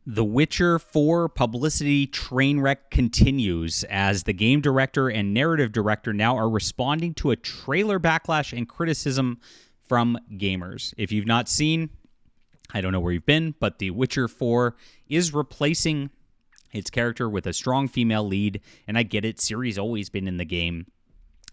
The Witcher 4 publicity train wreck continues as the game director and narrative director now are responding to a trailer backlash and criticism from gamers. If you've not seen, I don't know where you've been, but The Witcher 4 is replacing its character with a strong female lead, and I get it, Ciri's always been in the game.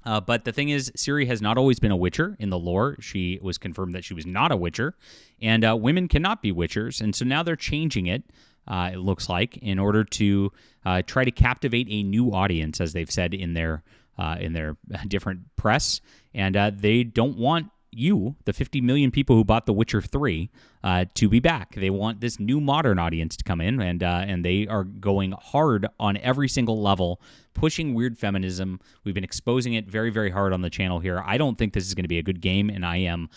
But the thing is, Ciri has not always been a Witcher in the lore. She was confirmed that she was not a Witcher, and women cannot be Witchers, and so now they're changing it, it looks like, in order to try to captivate a new audience, as they've said in their different press, and they don't want you, the 50 million people who bought The Witcher 3, to be back. They want this new modern audience to come in, and they are going hard on every single level, pushing weird feminism. We've been exposing it very, very hard on the channel here. I don't think this is going to be a good game, and I am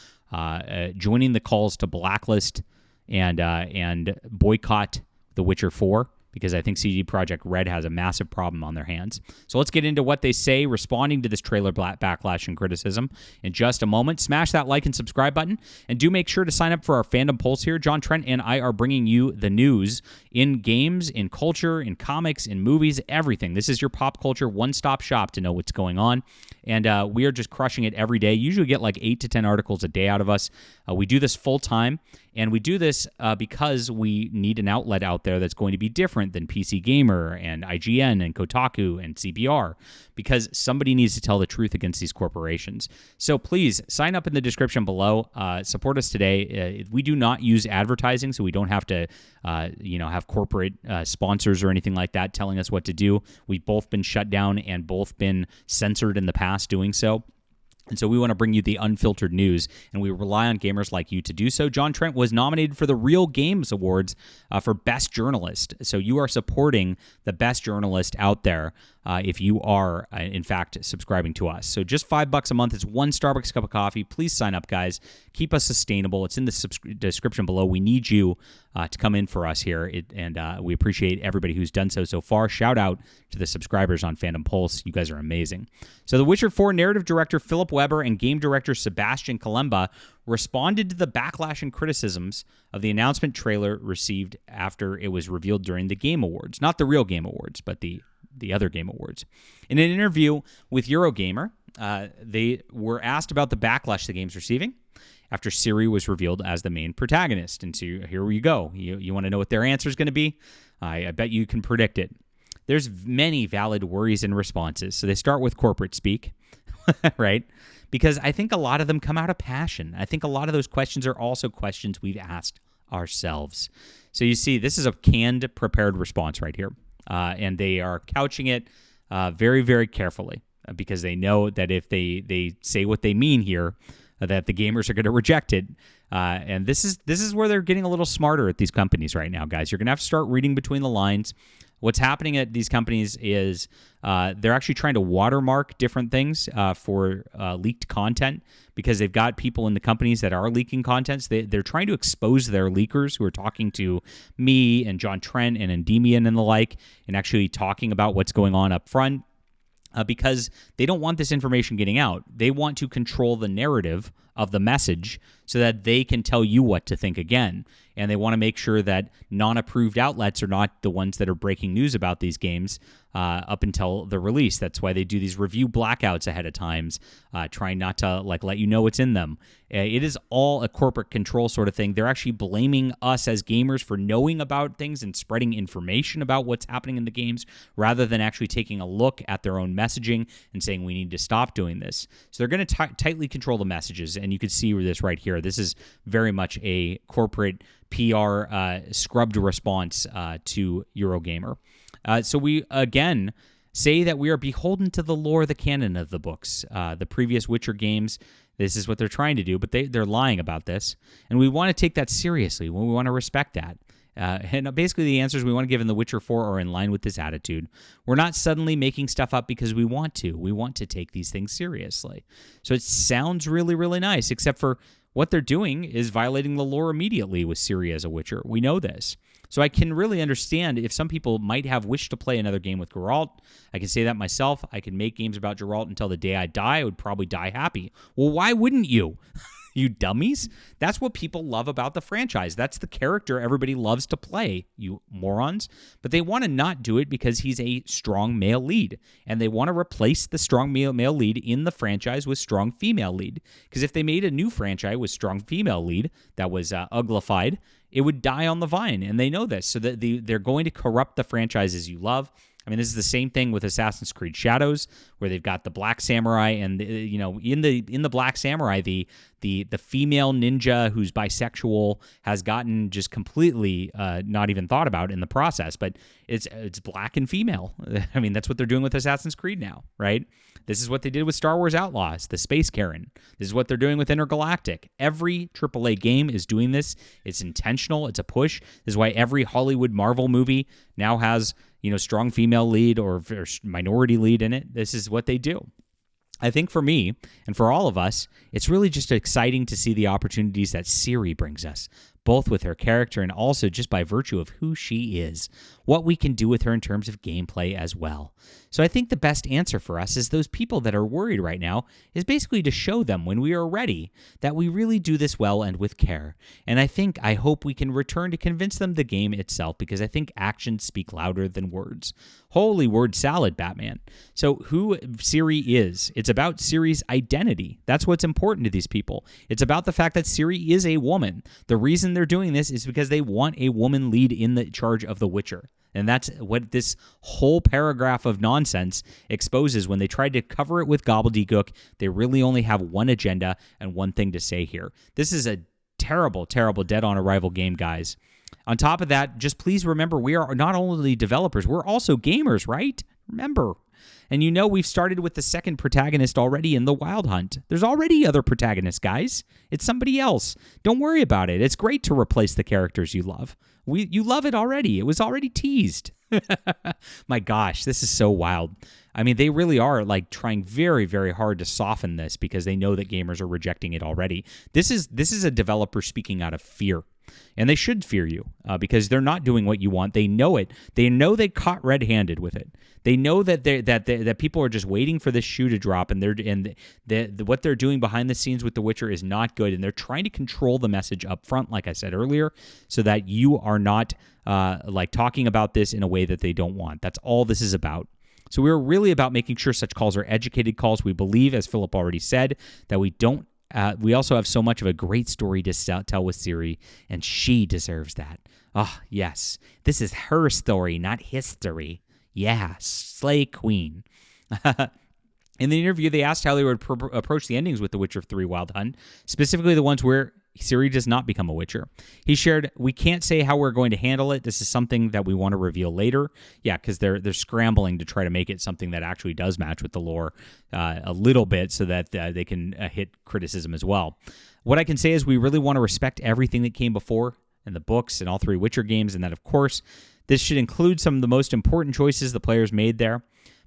joining the calls to blacklist and boycott The Witcher 4, because I think CD Projekt Red has a massive problem on their hands. So let's get into what they say responding to this trailer backlash and criticism in just a moment. Smash that like and subscribe button, and do make sure to sign up for our Fandom Pulse here. John Trent and I are bringing you the news in games, in culture, in comics, in movies, everything. This is your pop culture one-stop shop to know what's going on, and we are just crushing it every day. Usually get like 8 to 10 articles a day out of us. We do this full-time, and we do this because we need an outlet out there that's going to be different than PC Gamer and IGN and Kotaku and CBR, because somebody needs to tell the truth against these corporations. So please sign up in the description below. Support us today. We do not use advertising, so we don't have to have corporate sponsors or anything like that telling us what to do. We've both been shut down and both been censored in the past doing so. And so we want to bring you the unfiltered news, and we rely on gamers like you to do so. John Trent was nominated for the Real Games Awards for Best Journalist. So you are supporting the best journalist out there if you are, in fact, subscribing to us. So just $5 a month. It's one Starbucks cup of coffee. Please sign up, guys. Keep us sustainable. It's in the description below. We need you to come in for us here, and we appreciate everybody who's done so far. Shout out to the subscribers on Fandom Pulse. You guys are amazing. So The Witcher 4 narrative director Philip Weber and game director Sebastian Kalemba responded to the backlash and criticisms of the announcement trailer received after it was revealed during the Game Awards. Not the Real Game Awards, but the other Game Awards. In an interview with Eurogamer, they were asked about the backlash the game's receiving after Ciri was revealed as the main protagonist. And so here you go. You want to know what their answer is going to be? I bet you can predict it. There's many valid worries and responses. So they start with corporate speak, right? Because I think a lot of them come out of passion. I think a lot of those questions are also questions we've asked ourselves. So you see, this is a canned, prepared response right here. And they are couching it very, very carefully because they know that if they say what they mean here, that the gamers are going to reject it. And this is where they're getting a little smarter at these companies right now, guys. You're going to have to start reading between the lines. What's happening at these companies is they're actually trying to watermark different things for leaked content because they've got people in the companies that are leaking contents. They're trying to expose their leakers who are talking to me and John Trent and Endymion and the like, and actually talking about what's going on up front because they don't want this information getting out. They want to control the narrative of the message so that they can tell you what to think again. And they want to make sure that non-approved outlets are not the ones that are breaking news about these games up until the release. That's why they do these review blackouts ahead of times, trying not to let you know what's in them. It is all a corporate control sort of thing. They're actually blaming us as gamers for knowing about things and spreading information about what's happening in the games rather than actually taking a look at their own messaging and saying we need to stop doing this. So they're going to tightly control the messages, and you can see this right here. This is very much a corporate PR scrubbed response to Eurogamer. So we, again, say that we are beholden to the lore, the canon of the books, the previous Witcher games. This is what they're trying to do, but they're lying about this. And we want to take that seriously. We want to respect that. And basically the answers we want to give in The Witcher 4 are in line with this attitude. We're not suddenly making stuff up because we want to. We want to take these things seriously. So it sounds really, really nice, except for what they're doing is violating the lore immediately with Ciri as a Witcher. We know this. So I can really understand if some people might have wished to play another game with Geralt. I can say that myself. I can make games about Geralt until the day I die. I would probably die happy. Well, why wouldn't you? You dummies. That's what people love about the franchise. That's the character everybody loves to play, you morons. But they want to not do it because he's a strong male lead. And they want to replace the strong male lead in the franchise with strong female lead. Because if they made a new franchise with strong female lead that was uglified, it would die on the vine. And they know this. So that they're going to corrupt the franchises you love. I mean, this is the same thing with Assassin's Creed Shadows, where they've got the Black Samurai, and in the Black Samurai, the female ninja who's bisexual has gotten just completely not even thought about in the process. But it's black and female. I mean, that's what they're doing with Assassin's Creed now, right? This is what they did with Star Wars Outlaws, the Space Karen. This is what they're doing with Intergalactic. Every AAA game is doing this. It's intentional. It's a push. This is why every Hollywood Marvel movie now has strong female lead or minority lead in it. This is what they do. I think for me and for all of us, it's really just exciting to see the opportunities that Ciri brings us, both with her character and also just by virtue of who she is, what we can do with her in terms of gameplay as well. So I think the best answer for us is those people that are worried right now is basically to show them when we are ready that we really do this well and with care. And I hope we can return to convince them the game itself, because I think actions speak louder than words. Holy word salad, Batman. So who Ciri is, it's about Ciri's identity. That's what's important to these people. It's about the fact that Ciri is a woman. The reason they're doing this is because they want a woman lead in the charge of The Witcher. And that's what this whole paragraph of nonsense exposes. When they tried to cover it with gobbledygook, they really only have one agenda and one thing to say here. This is a terrible, terrible dead-on-arrival game, guys. On top of that, just please remember, we are not only developers, we're also gamers, right? Remember. And we've started with the second protagonist already in the Wild Hunt. There's already other protagonists, guys. It's somebody else. Don't worry about it. It's great to replace the characters you love. You love it already. It was already teased. My gosh, this is so wild. I mean, they really are trying very, very hard to soften this because they know that gamers are rejecting it already. This is a developer speaking out of fear. And they should fear you because they're not doing what you want. They know it. They know they caught red-handed with it. They know that people are just waiting for this shoe to drop, and what they're doing behind the scenes with The Witcher is not good. And they're trying to control the message up front, like I said earlier, so that you are not talking about this in a way that they don't want. That's all this is about. So we're really about making sure such calls are educated calls. We believe, as Philip already said, that we don't. We also have so much of a great story to tell with Ciri, and she deserves that. Oh, yes. This is her story, not history. Yeah, slay queen. In the interview, they asked how they would approach the endings with The Witcher 3 Wild Hunt, specifically the ones where Ciri does not become a Witcher. He shared, "We can't say how we're going to handle it. This is something that we want to reveal later." Yeah, because they're scrambling to try to make it something that actually does match with the lore a little bit so that they can hit criticism as well. What I can say is we really want to respect everything that came before in the books and all three Witcher games, and that, of course, this should include some of the most important choices the players made there.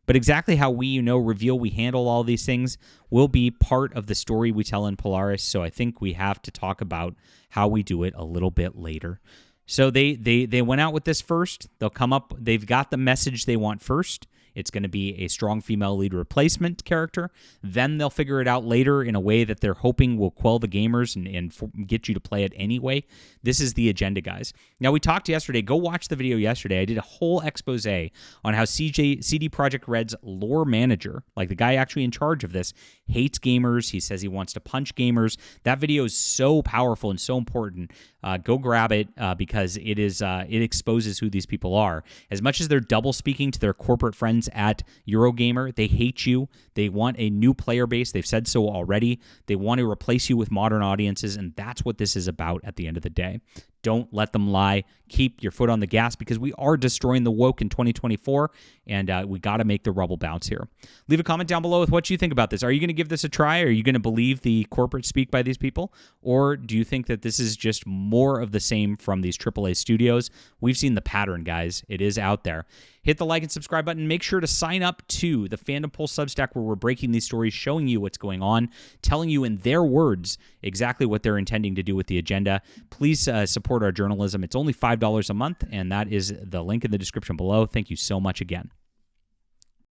But exactly how we, reveal we handle all these things will be part of the story we tell in Polaris. So I think we have to talk about how we do it a little bit later. So they went out with this first. They'll come up. They've got the message they want first. It's going to be a strong female lead replacement character. Then they'll figure it out later in a way that they're hoping will quell the gamers and get you to play it anyway. This is the agenda, guys. Now, we talked yesterday. Go watch the video yesterday. I did a whole expose on how CD Projekt Red's lore manager, like the guy actually in charge of this, hates gamers. He says he wants to punch gamers. That video is so powerful and so important. Go grab it because it exposes who these people are. As much as they're double speaking to their corporate friends at Eurogamer, they hate you. They want a new player base. They've said so already. They want to replace you with modern audiences, and that's what this is about at the end of the day. Don't let them lie. Keep your foot on the gas because we are destroying the woke in 2024, and we got to make the rubble bounce here. Leave a comment down below with what you think about this. Are you going to give this a try? Are you going to believe the corporate speak by these people? Or do you think that this is just more of the same from these AAA studios? We've seen the pattern, guys. It is out there. Hit the like and subscribe button. Make sure to sign up to the Fandom Pulse Substack, where we're breaking these stories, showing you what's going on, telling you in their words exactly what they're intending to do with the agenda. Please support our journalism. It's only $5 a month, and that is the link in the description below. Thank you so much again.